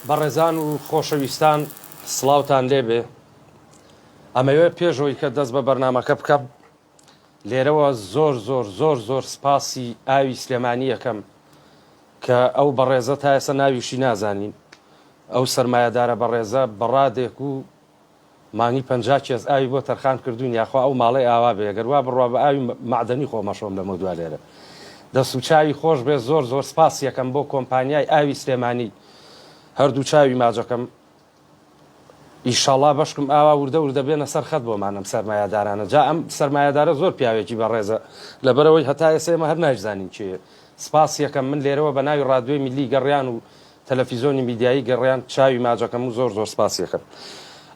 بەڕێزان و خۆشەویستان سڵاوتان لێبێ ئەمەوێت پێشەوەی کە دەست بە بەرنامەکە بکەم لێرەوە زۆر زۆر زۆر زۆر سپاسی ئاوی سلێمانی یەکەم کە ئەو بەڕێزە تا ئێستا ناویشی نازانین ئەو سەرمایەدارە بەڕێزە بەڕادێک و مانگی 50 کێز ئاوی بۆ تەرخان کردوون یاخوا ئەو ماڵی ئاوا بێ گەر وا بڕوا بە ئاوی معدەنی خۆمەشۆم لەمە دوا لێرە دەست و چاوی خۆش بێ زۆر زۆر سپاس یەکەم بۆ کۆمپانیای ئاوی سلێمانی هەردوو چاوی ماجەکەم ئیشەڵا بەشکم ئاوا وردە وردە بێنە سەر خەت بۆمانم سەرمایەدارانە جا ئەم سەرمایەدارە زۆر پیاوێکی بەڕێزە لەبەرەوەی هەتا ئێستا ئێمە هەر ناژزانین چێ سپاس یەکەم من لێرەوە بە ناوی ڕادیۆی میلی گەڕیان و تەلەڤیزۆنی میدیایی گەڕیان چاوی ماجەکەم و زۆر زۆر سپاس یەکەم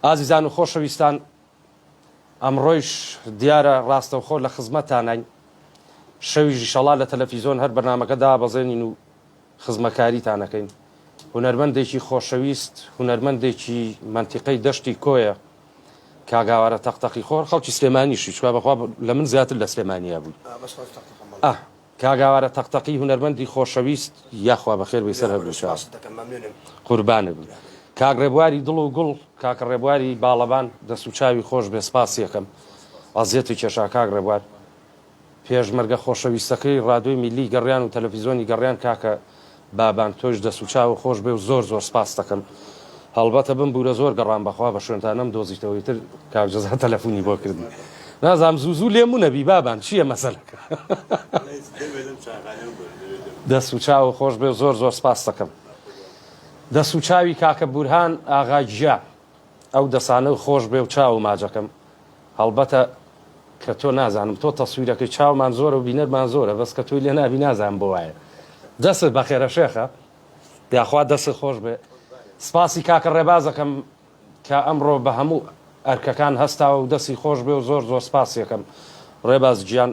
ئازیزان و خۆشەویستان ئەمڕۆیش دیارە ڕاستەوخۆ لە خزمەتانین شەویژی شەڵا لە تەلەڤیزۆن هەر بەرنامەکە دابەزێنین و خزمەکاریتانەکەین هونەرمەندێکی خۆشەویست هونەرمەندێکی منتیقەی دەشتی کۆیە کاگاوارە تەقتەقی خۆر خەڵکی سلێمانیشی چوا بەخوا لە من زیاتر لە سلێمانیا بووی کاگاوارە تەقتەقی هونەرمەندی خۆشەویست یاخوا بەخێر بێ سەر هەردوو قوربانە بوو کاک ڕێبواری دڵ و گوڵ کاکە ڕێبواری باڵەبان دەست و چاوی خۆش بێ سپاس یەکەم ئازیەتی کێشا کاک ڕێبوار پێشمەرگە خۆشەویستەکەی ڕادیۆی میلی گەڕیان و تەلەڤیزۆنی گەڕیان کاکە بابان تۆش دەست و چاو خۆش بێ و زۆر زۆر سپاس دەکەم هەڵبەتە بم بوورە زۆر گەڕام بەخوا بە شوێنتانەم دۆزیتەوەی تر کاکجەزا تەلەفۆنی بۆ کردی نازام زوو لێمو نەبی بابان چییە مەسەلەکە دەست و چاو خۆش بێ و زۆر زۆر سپاس دەکەم دەست و چاوی کاکە بورهان ئاغاجیا ئەو دەسانە خۆش بێ و چاو ماجەکەم هەڵبەتە کە تۆ نازانم تۆ تەسویرەکەی چاومان زۆرە و بینەرمان زۆرە بەس کە تۆی لێ نابی نازانم بۆ وایە دەست بەخێرە شێخە یاخوا دەست خۆش بێ سپاسی کاکە ڕێبازەکەم کە ئەمڕۆ بە هەموو ئەرکەکان هەستاوە و دەستی خۆش بێ و زۆر زۆر سپاس یەکەم ڕێباز گیان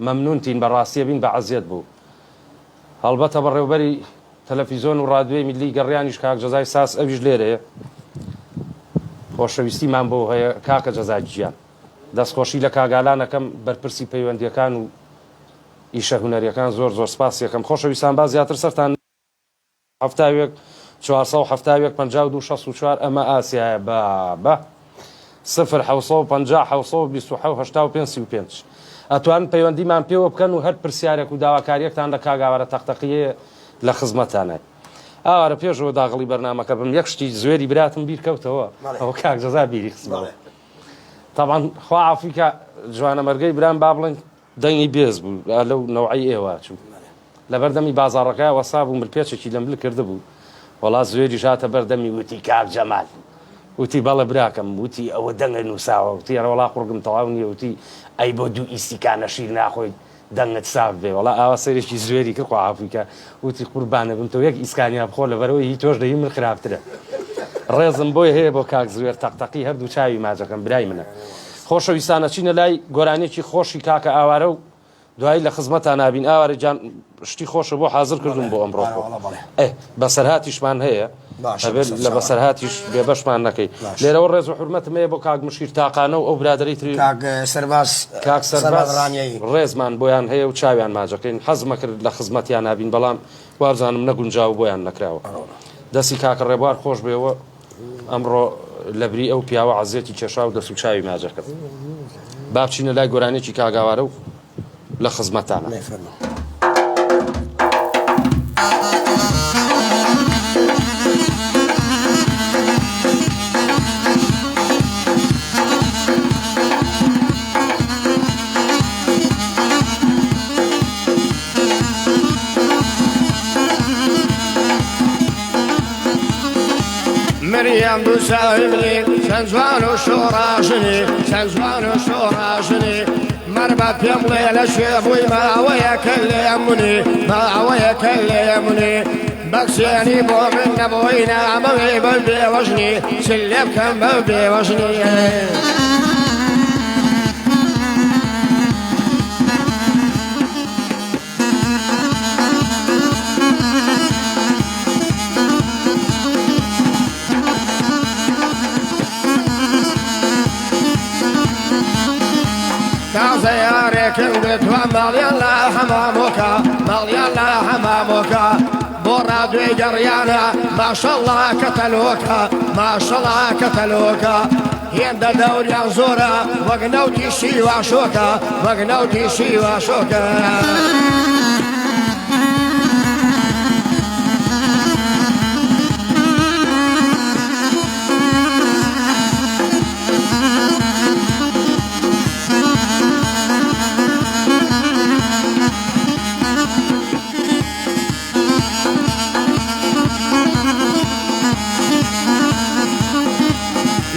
مەمنونتین بەڕاستیە بین بە عەزیەت بوو هەڵبەتە بەڕێوەبەری تەلەڤیزۆن و ڕادیۆی میلی گەڕیانیش کاک جەزای ساس ئەویش لێرەیە خۆشەویستیمان بۆ هەیە کاکە جەزای گیان دەستخۆشی لە کاگالانەکەم بەرپرسی پەیوەندیەکان و ئیشە هونەریەکان زۆر زۆر سپاس یەکەم خۆشەویستان با زیاتر سەرتان هەفتاوێک 454 ئەمە ئاسیایە بە 0 ئەتوان پەیوەندیمان پێوە بکەن و هەر پرسیارێک و داواکاریەکتان لە کاگاوارە تەقتەقیە لە خزمەتانە ئاوارە پێشەوە داغڵی بەرنامەکە بم یەک شتی زوێری براتم بیر کەوتەوە ئەوە کاک جەزا بیری خزمەوە طبعا خوا عافیکە جوانە مەرگەی بران با بڵێن دەنگی بێز بوو لەو نەوعی ئێوە چوو لە بەردەمی بازاڕەکە وەسا بوو ملپێچێکی لەم بل کرده بوو وەڵا زوێری ژاتە بەردەمی وتی کاک جەمال وتی بەڵێ براکەم وتی ئەوە دەنگە نووساوە وتی ئەرەوەڵا قوڕگم تەواو نییە وتی ئەی بۆ دوو ئیسیکانە شیر ناخۆی دەنگت ساف بێ وەڵا ئاوا سەرێکی زوێری کرد خوا عافیکە وتی قوربانە بم تۆ یەک ئیسکانیا بخۆ لەبەرەوەی هی تۆش دەی من خراپترە ڕێزم بۆی هەیە بۆ کاک زوێر تەقتەقی هەردوو چاوی ماجەکەم برای منە خۆشەویستانە چینە لای گۆرانێکی خۆشی کاکە ئاوارە و دوایی لە خزمەتان نابین ئاوارە جان شتی خۆشە بۆ حازر کردم بۆ ئەمڕۆ بەسەرهاتیشمان هەیە لە بەسەرهاتیش بێبەشمان نەکەی لێرەوە ڕێز و حورمەتم هەیە بۆ کاک مشیر تاقانە و ئەو برادەری تری کاک سەرباز ڕێزمان بۆیان هەیە و چاویان ماجەکەین حەزمە کرد لە خزمەتیان نابین بەڵام وابزانم نەگونجاو بۆیان نەکراوە دەستی کاکە ڕێبوار خۆش بێەوە ئەمڕۆ لەبری ئەو پیاوە عەزیەتی کێشا و دەست و چاوی ماجەکە با بچینە لای گۆرانێکی کاگاوارە و لە خزمەتانە مريم دوسايمني سنزوان وشوراجني سنزوان وشوراجني مربط يملي لشيبوي ما ويكلمني ما ويكلمني بكسيني بو من نبوينا مبي بلبي وجني سلب كم بلبي وجني زيارك البيت مليان حمامك مليان حمامك براد جريانا ما شاء الله قتلوك ما شاء الله قتلوك يند دور ينزورا وقنوتي شي وعشوكا وقنوتي شي وعشوكا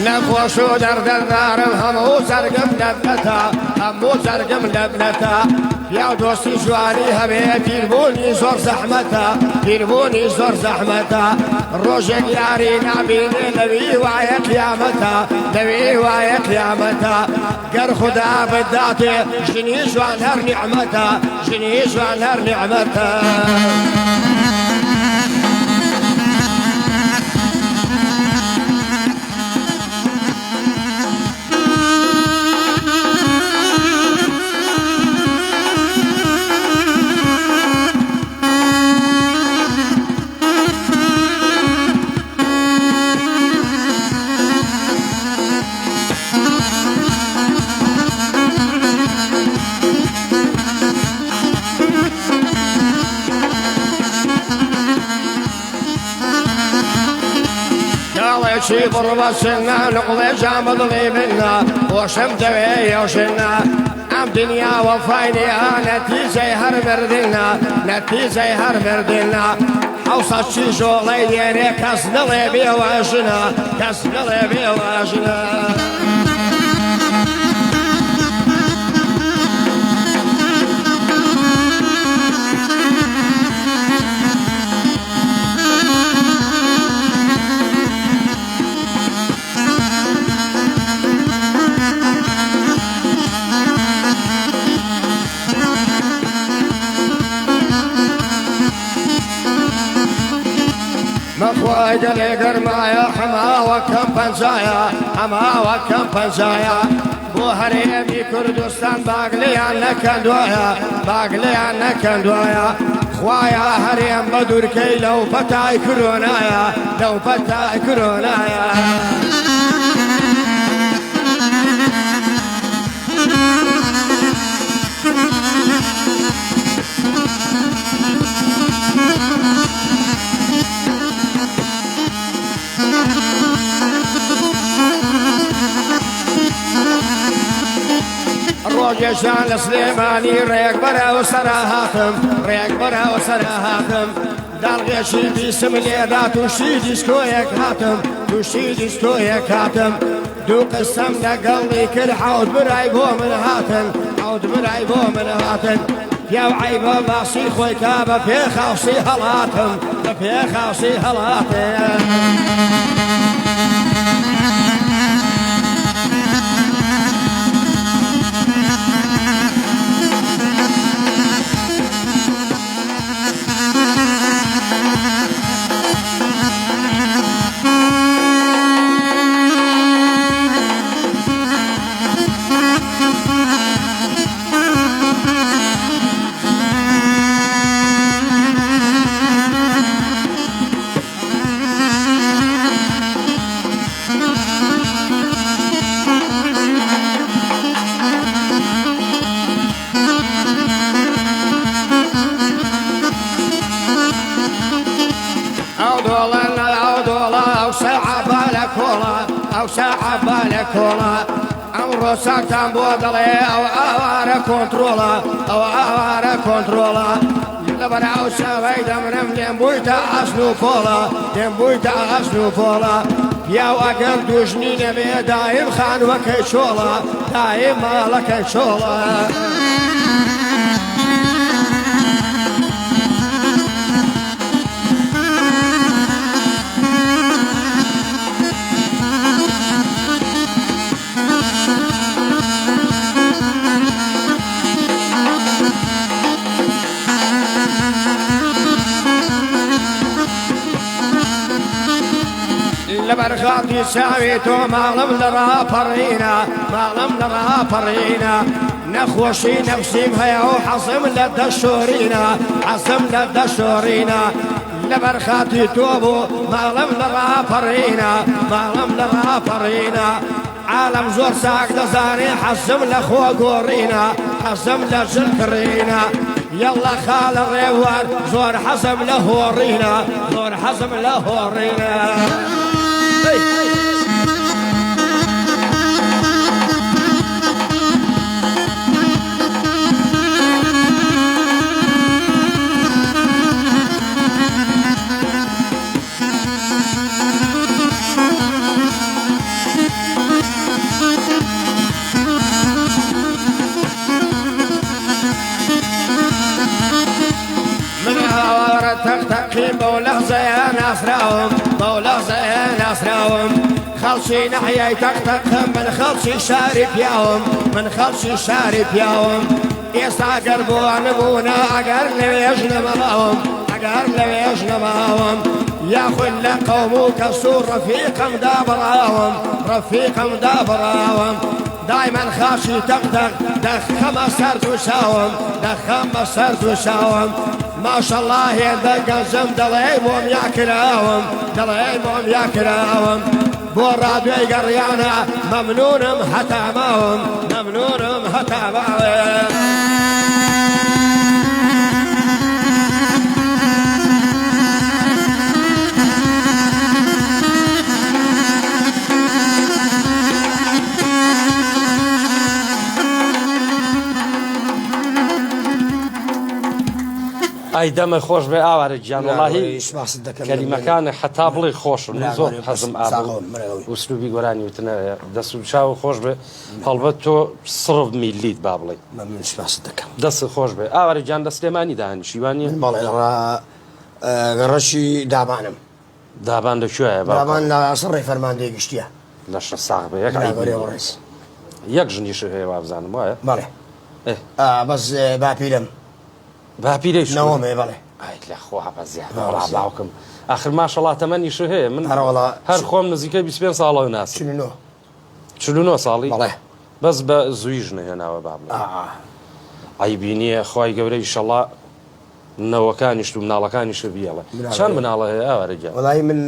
نخوشو درد الدارم همو زرقم لبنتا همو زرقم لبنتا يا دوستي جواري هبي تيربوني زور زحمتا تيربوني زور زحمتا روجك ياري نابين نبي وعي قيامتا نبي وعي قيامتا قر خدا بداتي جني جوان هر نعمتا جني جوان هر نعمتا شي ضربة سنة نقضي جامد لي منا وشمت بي وشنا عم دنيا وفايني نتيجة هر مردنا نتيجة هر مردنا حوصت شي شغلي ديني كسن لي بي واشنا كسن لي بي واشنا مخواي دلي قرمايا حما وكم بنزايا حما وكم بنزايا بو هريمي كردستان باقلي عنك اندوايا باقلي عنك اندوايا خوايا هريم بدور كي لو فتاي كرونايا لو فتاي كرونايا روجشان سليماني ريك برا وسراهاتم ريك برا وسراهاتم دالغيشي بيسم ليدا توشي ديسكويك هاتم توشي ديسكويك هاتم دو قسم نقلي كل حوض برايبو من هاتن حوض برايبو من هاتن يا وعيبو باصي خوي كابا في خوصي هلاتم في خوصي هلاتم أو ساعة بالكولا أمرو ساكتان بودلي أو أوارا كنترولا أو أوارا كنترولا لبنا أو ساوي دمرم دين بويتا أسنو فولا دين بويتا أسنو فولا پیاو ئەگەر دوژنی نەبێ دایم خانوەکەی چۆڵە دایم ماڵەکەی چۆڵە لبرخاطي ساويتو ماڵم لە ڕاپەڕینە ماڵم لە ڕاپەڕینە نەخۆشی نەفسیم هەیە و حەزم لە دەشۆرینە حەزم لە دەشۆرینە لەبەرخاتی تۆ بوو ماڵم لە ڕاپەڕینە ماڵم لە ڕاپەڕینە عالم زۆر ساک دەزانێ حەزم لە خۆ گۆڕینە حەزم لە ژلکڕینە يلا خال الريوان زور حزم له هورينا زور حزم له هورينا تقي مولا زين أسراهم مولا زين أسراهم خلشي نحيي تقتقهم من خلشي شارب ياهم من خلشي شارب ياهم يسعى قربون بونا أقر ليش نبراهم أقر ليش نبراهم ياخذ لقومك السور رفيقا دابراهم رفيقا دابراهم دايما خاشي تقتق دخم سرد وساوم دخم سرد وساوم ما شاء الله يدق الزم دليمهم ياكلاهم دليمهم ياكلاهم بوراد قريانا ممنونهم حتى ماهم ممنونهم حتى ماهم ئەی دەمە خۆش بێ ئاوارە گیان وڵاهی کەلیمەکانە حەتا بڵێ خۆشم زۆر حەزم ئابوو ئوسلوبی گۆرانی وتنە دەست و چاو خۆش بێ هەڵبەت تۆ سڕف میلیت با بڵێ دەست خۆش بێ ئاوارە گیان دە سلێمانی داهێنشیوانیە ڕەشی دابانم دابان لەکوێیە دابان لە سڕی فەرماندەی گشتیە لە شە ساغ بە یەک ژنیش هەیە وا بزانم وایە بەڵێ بەس باپیرم باپیرەی نەوەمێ بەڵێ لە خۆ بەزیێ باوکم آخر ماشەڵا تەمەنیش هەیە من هەر خۆم نزیکە 25 ساڵەوە ناسی 49 ساڵی بەس بە زوویژ نەهێناوە با بڵێ عیبی نییە خی گەورەی شەڵا نەوەکانیشت و مناڵەکانیش بیاڵە چەند مناڵە هەیە ئاوارەجا وەڵی من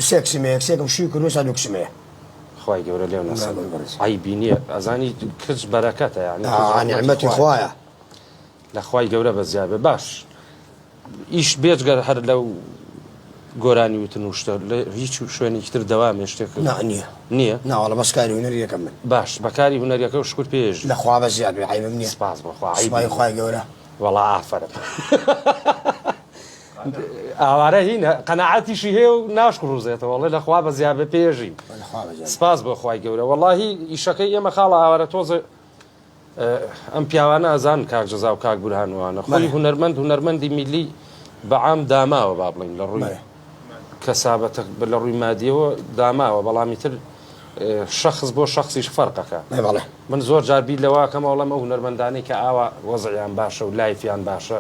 سێ قسمەیە کسێکم شوی کردو سا دوو قسمەیە خی گەورە لێو نەسە عیبی نییە ئەزانی کرد بەرەکەتە یعنی نیعمەتی خوایە لەخوای گەورە بە زیاد بێ باش ئیش بێجگەر هەر لەو گۆرانی وتن و شتە لە هیچ شوێنێکی تر دەوامێ شتێک نییە ناوەڵە بەسکاری هونەریەکەم من باش بەکاری هونەریەکە و شکر پێش لەخوا بە زیاد بێ عیبم نییە سپاس بەخوای خوای گەورە وەڵا ئافرەت ئاوارە هینە قەناعەتیشی هەیە و ناشک ڕووزێتەوە وەڵێ لەخوا بە زیاد بێ پێژی سپاس بۆ خوای گەورە وەڵاهی ئیشەکەی ئێمە خاڵە ئاوارە تۆزە ئەم پیاوانە ئەزان کاک جەزا و کاک بورهانوانە خۆی هونەرمەندی میلی بەعام داماوە با بڵین لە ڕووی کەسابەتە لە ڕووی مادیەوە داماوە بەڵامی تر شخص بۆ شخصیش فەرقەکە من زۆر جاربی لەواکەمەوە لەمە هونەرمەندانی کە ئاوا وەزعیان باشە و لایفیان باشە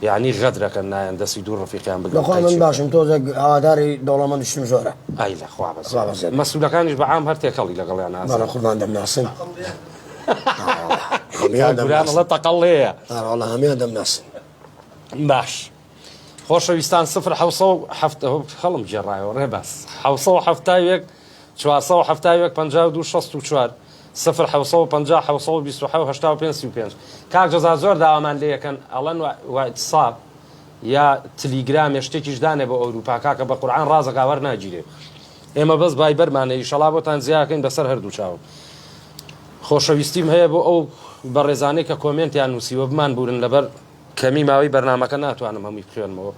یعنی غەدرەکەن نایەن دەستی دوو ڕفیقیان بگەن من باشم تۆزە ئاواداری دەوڵەمەندیشتم زۆرە ئای لەخوا بەزێ مەسئولەکانیش بەعام هەر تێکەڵی لەگەڵیان نازانە قوربان دەمناسن لە تەقەڵەیە هەمیان دەمناسن باش خۆشەویستان خەڵم جێڕایەوە ڕێباس 1970 470 52 64 0 کاک جەزا زۆر داوامان لێ یەکەن ئەڵەن واتساب یا تلیگرام شتێکیش دانێ بۆ ئەوروپا کاکە بە قورعان ڕازەکە وەرناگیرێ ئێمە بەس بایبەرمانە ئیشەڵا بۆتان زیاکەین بەسەر هەردوو چاوم خۆشەویستیم هەیە بۆ ئەو بەڕێزانەی کە کۆمنتیان نووسیوە بمان بورن لەبەر کەمی ماوەی بەرنامەکە ناتوانم هەمووی بخوێنمەوە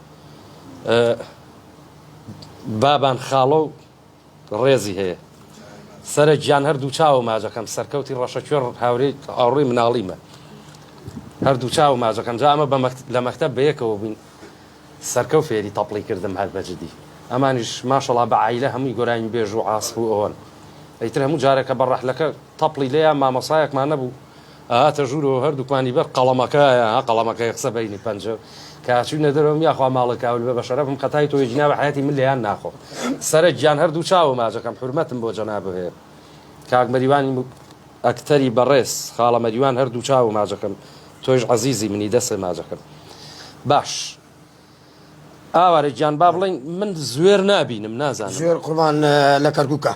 بابان خاڵە و ڕێزی هەیە سرە گیان هەردوو چاو ماجەکەم سەرکەوتی ڕەشەکوێ هاوڕێی ئاوڕێی مناڵیمە هەردوو چاو ماجەکەم جا ئەمە لە مەکتەب بەیەکەوە بووین سەرکەوت فێری تەپڵی کردم هەر بەجددی ئەمانیش ماشەڵا بە عایلە هەمووی گۆرانی بێژ و ئاسپ و ئەوەن ئەیتر هەموو جارێکە بە ڕەحلەکە تەپڵی لێیان مامۆسایەکمان نەبوو ئاهاتە ژوورەوە هەردووکمانی بەر قەڵەمەکەیە قەڵەمەکەی قسە بینی پەنجە کاچوونە دەرەوە یاخوا ماڵە کاول بە بەشەرەفم قەتای تۆی جناب حیاتی من لێیان ناخۆ سرە گیان هەردوو چاوە ماجەکەم حورمەتم بۆ جەناب هەیە کاک مەریوانی ئەکتەری بەڕێز خاڵە مەریوان هەردوو چاوە ماجەکەم تۆیش عەزیزی منی دەسە ماجەکەم باش ئاوارە گیان با بڵێن من زوێر نابینم نازانم زوێر قوربان لە کەرکووکە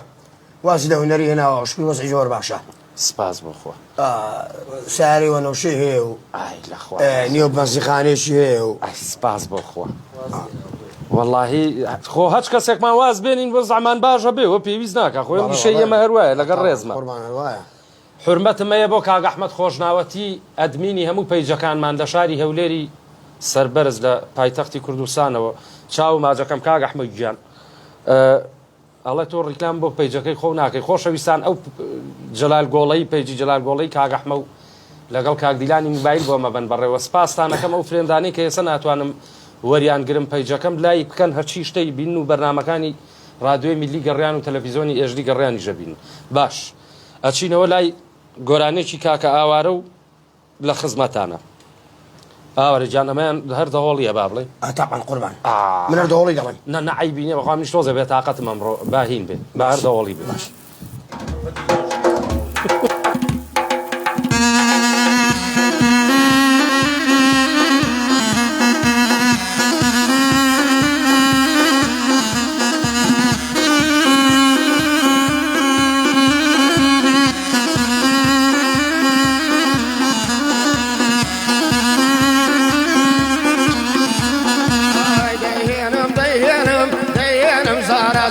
وازی لە هونەری هێناوە شکوی وەزعی زۆر باشە سپاس بۆ خۆ ساری وەنەوشەی هەیە و نیوە بەنزیخانێکی هەیە و سپاس بۆ خۆ واللهی خۆ هەچ کەسێکمان واز بێنین بۆ زەمان باشە بێ وە پێویست ناکە خۆی میشەی ئێمە هەروایە لەگەڵ ڕێزمە حورمەتم هەیە بۆ کاک ئەحمەد خۆشناوەتی ئەدمینی هەموو پەیجەکانمان لە شاری هەولێری سەربەرز لە پایتەختی کوردستانەوە چاو ماجەکەم کاک ئەحمەد گیان ئەڵێ تۆ ڕیکلام بۆ پەیجەکەی خۆ ناکەی خۆشەویستان ئەو جەلال گۆڵەی پەیجی جەلال گۆڵەی کاک ئەحمە و لەگەڵ کاک دیلانی موبایل بۆ مەبەن بەڕێوە سپاستانەکەم ئەو فرێندانەی کە ئێستا ناتوانم وەریان گرم پەیجەکەم لای بکەن هەرچی شتەی بین و بەرنامەکانی ڕادیۆی میلی گەڕیان و تەلەڤیزۆنی ئێژدی گەڕیانیژە بین باش ئەچینەوە لای گۆرانێکی کاکە ئاوارە و لە خزمەتانە ئاوارە گیان ئەمەیان هەر دەهۆڵیە با بڵێ تاقان قوربان من هەر دەوڵی دەڵێن نەعیبینێ بەخوا منیش تۆزە بێت تاقەتم ئەمڕۆ باهین بێت با هەر دەوڵی بێ باش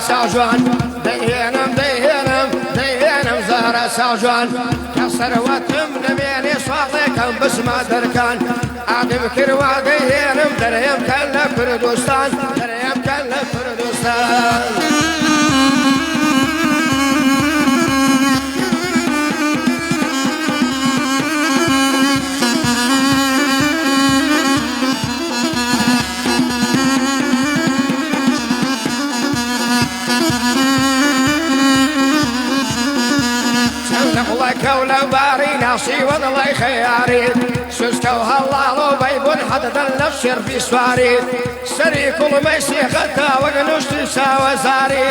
ساجوان دەیهێنم زارە ساجوان کە سەروەتم نەبێنێ سواڵێکم بسما دەرکان ئادم کردوا دەیهێنم دەرێم کەن لە کوردستان دەرێم کەن لە کوردستان كولا باري ناصي والله خياري سوسكو هالله بيبون حدد النفسر في سواري سري كل ما يسيختا وقنوشتي ساوى زاري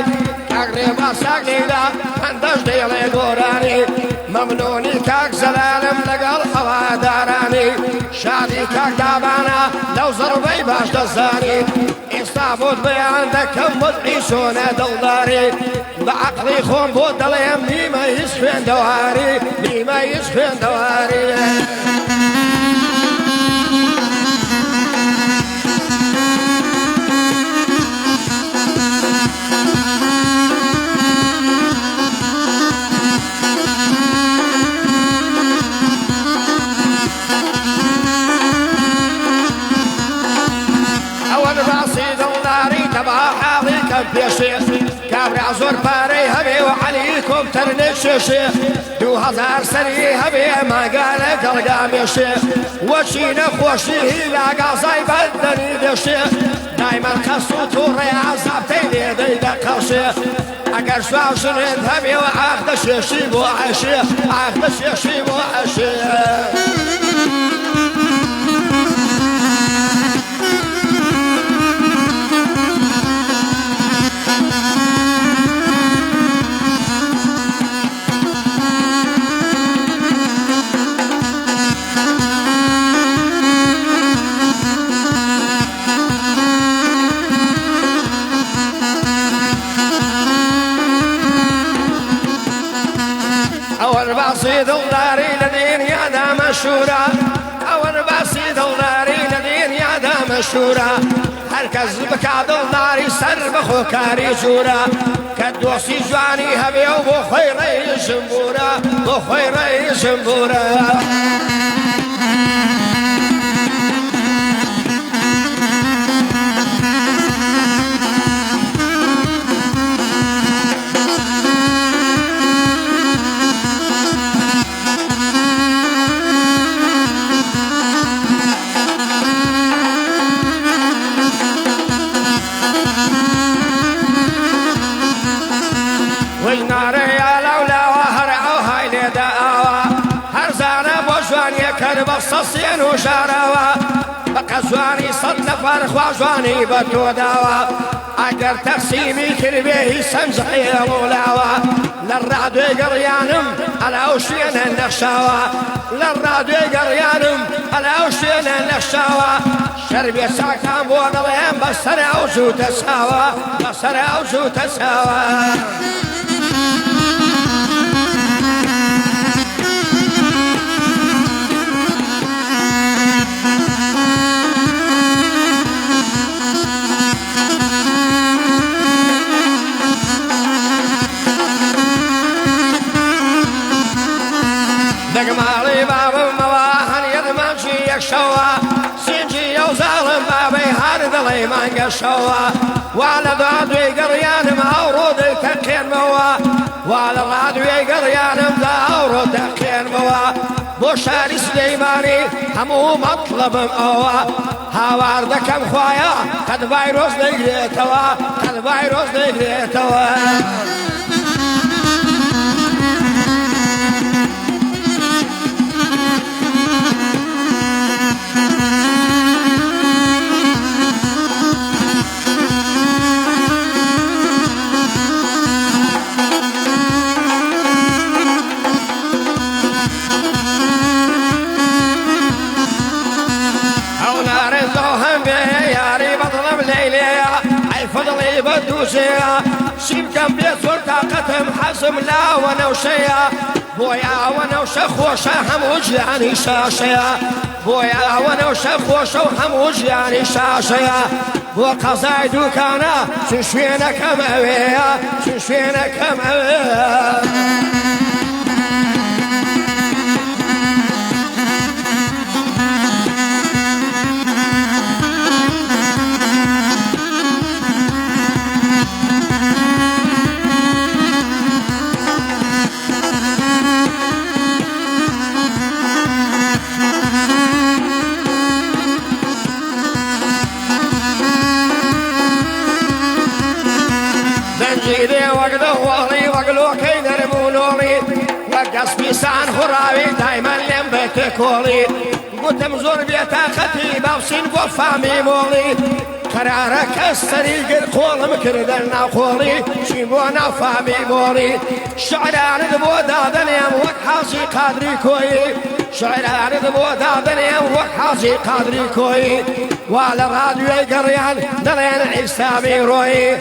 تقريبا ساقنيدا عندش ديلي قراني ممنوني كاك زلالم لقل حوا داراني شادي كاك دابانا لو ضربي باش دزاني استعبود بيعندك مدعيسون دلداري بعقلي خون بود دليم بما يسفن دواري بما يسفن دواري أول راسي دلداري تبع حالي كبيشيخ كابرع زور باري هبي وعليكم ترنك شيخ 2000 سري هبي ما قال قلقام يا شيخ وشي نخوشي لا قاصي بدني يا شيخ دايما خصوت الرياض عبتيني ضيق الشيخ اگر شواو شنيد هبي وعاخد الشيخ بو عشيخ عاخد الشيخ بو عشيخ باصي دلداري لدين يا دا مشهورة أول باصي دلداري لدين يا دا مشهورة هركز بكا دلداري سر بخو كاري جورة كدوسي جواني هبي وبو خيري جنبورة بو خيري جنبورة وجناري يا لولا هرعو هاي لداوا هرزانا بوجواني كرب الصصين وشاروا بقى زواني صد نفر خواجواني بدو داوا اقر تقسيمي كربيه سنجحي مولاوا للرعد قريانم على وشين النخشاوا للرعد قريانم على وشين النخشاوا شربي ساكن بوضلين بسر اوجو تساوا بسر اوجو تساوا دقمالي باب مواهن يضمن شي يكشوا سينجي يو ظالم بابي هارد لي ما قشوا وعلى ضادوي قريان مورود تكين موا وعلى ضادوي قريان مورود تكين موا بوشاري سليماني همو مطلب موا هاوار دكم خوايا قد فيروس نقريتوا قد فيروس نقريتوا فضلي بدوشيا شيب كم بيت طاقتهم حزم لا ونوشيا بويا ونوشخ وشهم وجياني شاشيا بويا ونوشخ وشهم وجياني شاشيا وقصاي دوكانا شنشوينك مويا شنشوينك مويا وقلوهوري وقلو كين رمولوري وقص بيسان خراوي دايما لم بتكولي قلتم زور بيتا خطيبة وسين وفامي مولي قرارك السريق القول مكردنا قولي شيبونا فامي مولي شعران دبودا دنيام وحاسي قادري كوي شعران دبودا دنيام وحاسي قادري كوي وعلى راديو قريان دلين عيسامي روي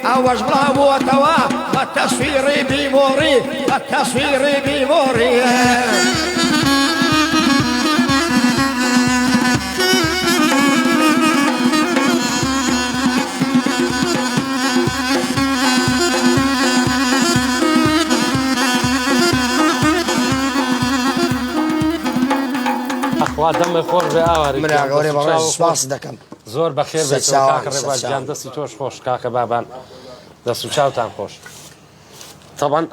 أوج برافو توا التصوير بيموري التصوير بيموري أخوات دم خور بأواري من أقولي بابا سباس دكم زور بخير بيت كاك رباج جان دستي توش خوش كاك بابان دستو چاوتان خوش طبعا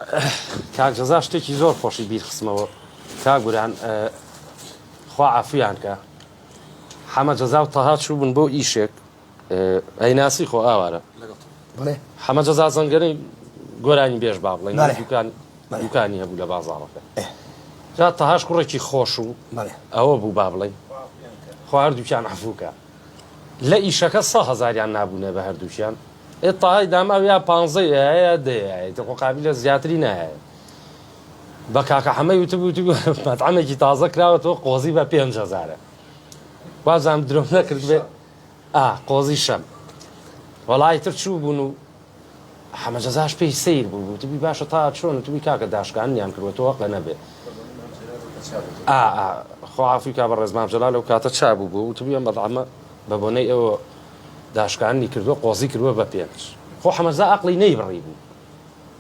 كاك جزا شتێکی زۆر خۆشی بیر خستمەوە کاک گوران خوا عافیان کە حەمە جەزا و تەها چوو بوون بۆ ئیشێک ئەیناسی خۆ ئاوارە حەمە جەزا زەنگەرەی گۆرانی بێژ با بڵێن دوکانی هەبوو لە بازاڕەکە جا تەهاش کوڕێکی خۆش و ئەوە بوو با بڵێن خوا هەردووکیان عەفووکە لە ئیشەکە 100,000 نابوونێ بە هەردووکیان ئێتاهای داماویا 15 هەیە دەیە قابلە زیاتری نایە بە کاکە حەمەی وتبوو مەطعەمێکی تازە کراوەتەوە قۆزی بە 5,000 وازام درۆم نەکرد بێ قۆزی شەم وەڵای تر چوو بوون و حەمە جەزاش پێی سیر بوو وتبی باشە تا چۆن وتبی کاکە داشکانیان کردوەوە قە نەبێ خوا عەفوی کا بە ڕێزمام جەلال لەو کاتە چابوو بوو وتبی ئەم مەطعەمە بە بۆنەی ئەوە داشکانی کردووە قۆزی کردووە بە 5 خۆ حەمەزا عەقڵی نەیبڕی بوو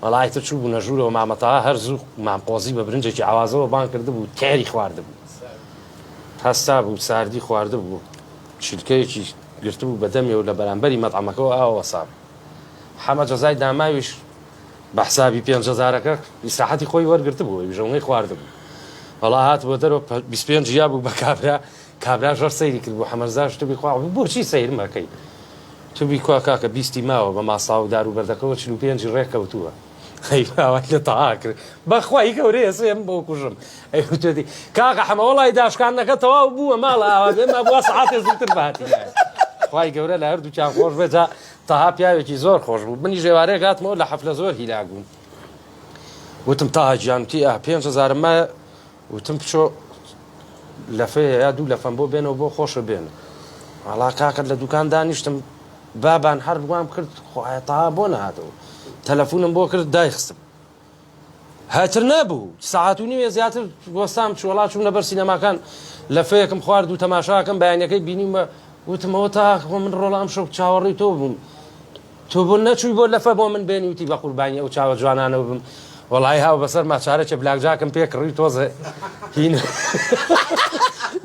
وەڵای تر چوو بوو نەژوورەوە مامەتەها هەر زوو مام قۆزی بە برنجێکی عەوازەوە بان کرده بوو تێری خوارده بوو هەستا بوو ساردی خوارده بوو چیلکەیەکی گرتە بوو بە دەمێ و لە بەرامبەری مەطعەمەکەەوە ئاوە سام حەمە جەزای داماویش بە حسابی 5,000ەکە ئیساحەتی خۆی وەرگرتە بوو ژەونەی خوارده بوو وەڵا هات بۆ دەرەوە 25 یا بوو بە کابرا ژەر سەیری کرد بوو حەمەرزا شتبی خوا بۆ چی سەیر مەکەی توبی کوا کاکە بیستی ماوە بە ماسا و دار و بەردەکەەوە 45 ڕێککەوتووە هەیواوای لە تاها کرد بەخوای گەورەیە سێم بۆ کوژم ئەیوتێتی کاکە حەمەوەڵی داشکانەکە تەواو بووە ماڵە ئاوادێمە بووە سەعاتێ زووتر باتی خی گەورە لە هەردووچیان خۆش بێجا تاها پیاوێکی زۆر خۆش بوو منی ژێوارەیە گاتمەوە لە حەفلە زۆر هیلاک بووم وتم تاها گیانتی 5,000 مایە وتم بچۆ لەفەیە یا دوو لەفەم بۆ بێنەوە بۆ خۆشە بێن وڵا کاکە لە دوکان دانیشتم بابان هەر وام کرد خۆی تاها بۆ نهاتەوە تەلەفۆنم بۆ کرد دایخستم هاتر نەبوو ساعات و نیوێ زیاتر گۆستام چوەڵا چوو نەبەر سینەماکان لەفەیەکم خوارد و تەماشاکەم بەیانەکەی بینیمە وتمەوە تا خۆ من ڕۆڵام شەو چاوەڕی تۆ بووم تۆ بۆ نەچووی بۆ لەفە بۆ من بێنی وتی بە قوربانی ئەو چاوە جوانانەوە بم وەڵی هاو بەسەر ماچارەکە بلاکجاکم پێکڕی تۆزە هین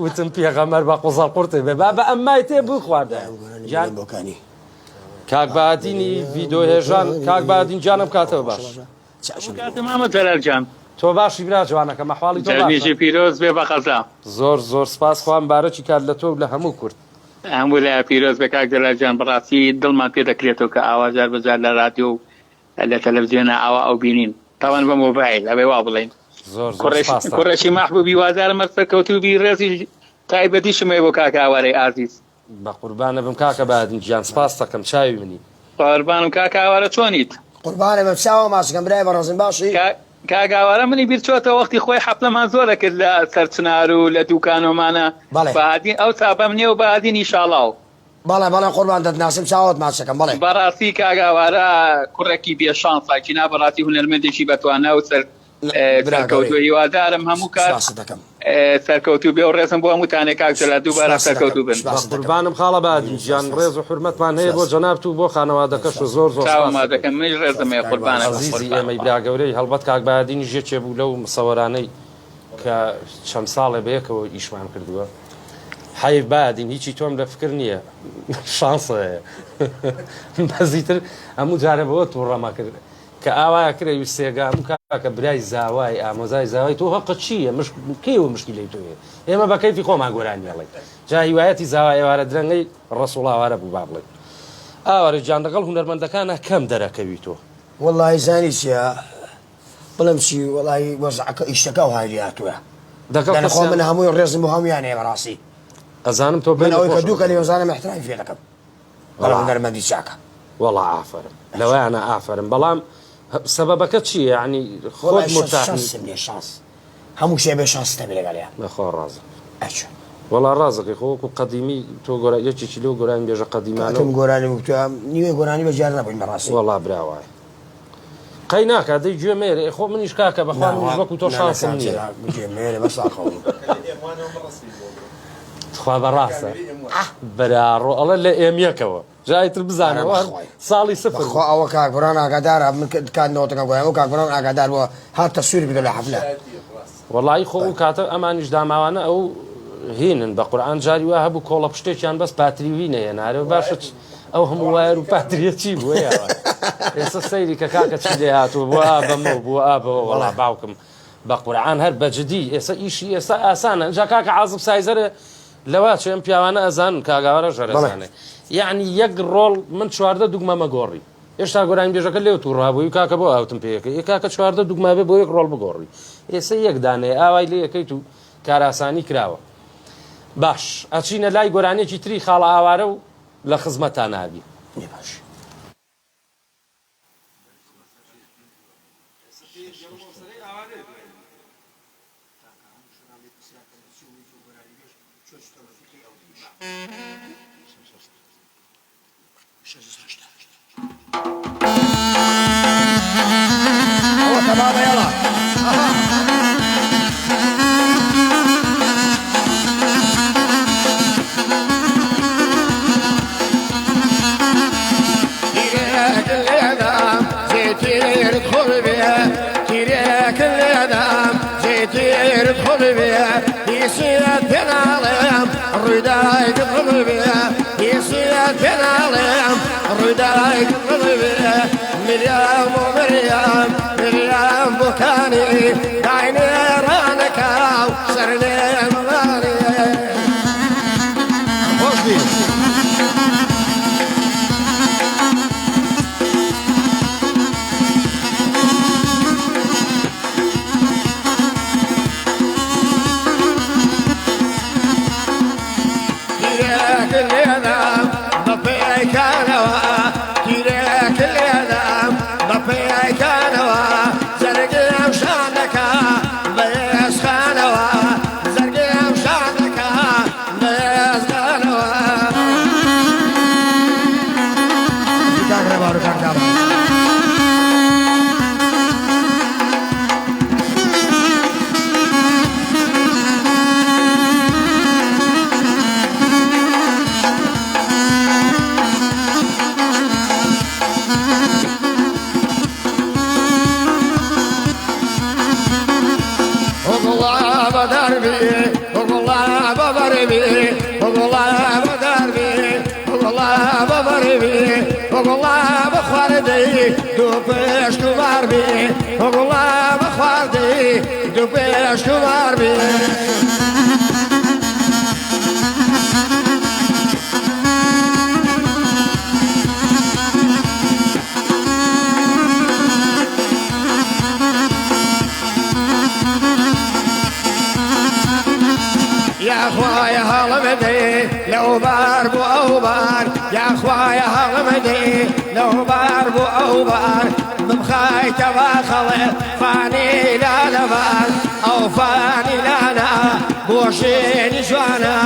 وتم پێغەمەر بە قوزەڵ قورتێ بێ با بە ئەممای تێ بوو خواردە جان بۆکانی کاک بەهادینی ڤیدۆ هێژان کاک بەهادین جانم کاتەوە باش مامە جەلەلجان تۆ باشی برا جوانەکە مەحواڵی تۆ جەرنیشی پیرۆز بێ بە خەزا زۆر زۆر سپاس خوام بارەکی کار لە تۆ لە هەموو کورد هەموو لە پیرۆز بە کاک جەلەلجان بەڕاستی دڵمان پێ دەکرێتەوە کە ئاوا جار بەجار لە رادیۆ و لە تەلەڤیزیۆنە ئاوا ئەو بینین تاوان بە مۆبایل ئەبێ وا بڵێن زۆر کوڕەشی مەحبوبی وازارە مەرسەرکەوتوبی ڕێزی تایبەتی شمێ بۆ کاکە ئاوارەی ئازیز بە قوربانە بم کاکە بەهادین گیان سپاس دەکەم چاوی منی قوربانم کاکە ئاوارە چۆنیت قوربانە بە چاوە ماسەکەم برای بەڕۆزن باشی کاگاوارە منی بیرچۆتە وەختی خۆی حەفلەمان زۆرە کرد لە سەرچنار و لە دوکانۆمانە بەهادین ئەو چابەم نیێ و بەهادین ئیشاڵاو بەڵێ بەڵێ قوربان دەتناسم چاوت ماسەکەم بڵێ بەڕاستی کاگاوارە کوڕێکی بێشانساکینا بەڕاستی هونەرمەندێکی بەتوانە و سەرکەوتووە هیوادارم هەموو کار سەرکەوتوو بێ و ڕێزم بۆ هەمووتانێ کاکچە لە دووبارە سەرکەوتوو بن قوربانم خاڵە بەهادین گیان ڕێز و حورمەتمان هەیە بۆ جەناب و بۆ خانەوادەکەش زۆر زۆر چاوەمادەکەم منی ڕێزمێ قوربانە عەزیزی ئێمەی برا گەورەی هەڵبەت کاک بەهادینی ژێ بوو لەو مسەوەرانەی کە چەند ساڵێ بەیەکەوە ئیشمان کردووە حەیف بەهادین هیچی تۆم لە فکر نییە شانسە هەیە بەزیتر هەموو جارە بەوە تووڕەما کرد کە ئاوایە کرێ سێگام کاکە برای زاوای ئامۆزای زاوای تۆ هەقە چییە کێوە مشکلەی تۆیە ئێمە بە کەیفی خۆمان گۆرانیاڵێ جا هیوایەتی زاوای ئێوارە درەنگەی ڕەسوڵاوارە بوو با بڵێ ئاوارە جان لەگەڵ هونەرمەندەکانە کەم دەرەکەوی تۆ وەڵی زانی چیە بڵم چی وەڵی وەزعەکە ئیشەکە و هایلی هاتووە دەخۆ من هەمووی ڕێزم بۆ هەمویانێ بەڕاستی ئەزانم تۆ من ئەوەی کە دوو کە لێوەزانم احترامی فێ دەکەم بەڵام هونەرمەندی چاکە وەڵا ئافرم لەوەیانە ئافرم بەڵام سببەکە چییە یعنی خۆت مرتاحی شانس هەموو شێ بێ شانس هەبێ لەگەڵیان بەخۆ ڕازە ئەچۆ وەڵا ڕازەکەی خۆوەکو قەدیمی تۆ گۆرە یەکێکی لەو گۆرانی بێژە قەدیمانە گۆرانی وتوام نیوێ گۆرانی بەجار نەبووین بەڕاستی وەڵا براوایە قەی ناکە دەی گوێ مێرە خۆ منیش کاکە بەخوا منیش وەکو تۆ شانسم نییە مێرە بەساخەوە خوا بەڕاستە بەراڕۆ ئەڵە لە ئێمیەکەوە جایتر بزانەوە ساڵی سفر خۆ ئەوە کاکبران ئاگادارە من کاتنەوەتەکە گویان ئەو کاکبران ئاگادار بووە هاتە سووری بدە لە حەفلە وەڵی خۆ و کاتە ئەمانیش داماوانە ئەو هینن بە قورئان جاری وا هەبوو کۆڵە پشتێکیان بەس پاتریوی نەیەنارێ باشە ئەو هەموو وایەر و پاتریە چی بووە ئێستا سەیری کە کاکە چی لێ هاتووە بۆ ئابەمە و بۆ ئابەوە وەڵا باوکم بە قورئان هەر بەجددی ئێستا ئیشی ئێستا ئاسانە جا کاکە عازب سایزەرە لەوا چێم پیاوانە ئەزان کاگاوارە ژەرەزانێ یعنی یەک ڕۆڵ من چواردە دوگمەمە گۆڕی هێشتا گۆرانی بێژەکە لێو تووڕابووی کاکە بۆ ئاوتم پێەکە کاکە چواردە دوگما بێ بۆ یەک ڕۆڵ بگۆڕی ئێستا یەک دانێ ئاوای لێ یەکەیت و کاراسانی کراوە باش ئەچینە لای گۆرانێکی تری خاڵە ئاوارە و لە خزمەتان نابی باش تمام يلا تيرك الأدم زيتير ادخل بها تيرك الأدم زيتير ادخل بها يصير بنالهم الرداء ادخل بها يصير بنالهم الرداء ادخل بها مريم ومريم مريم بكاني دعيني رانك وصرني مغاني خوش بيه کردم والله بخواردی دو پیش کمار بی والله بخواردی دو پیش کمار بی يا اخويا هالمدي لو بار بو او بار يا اخويا هالمدي لو بار بو او بار بمخاي تباخل فاني لا لبار او فاني لا لا بوشيني جوانا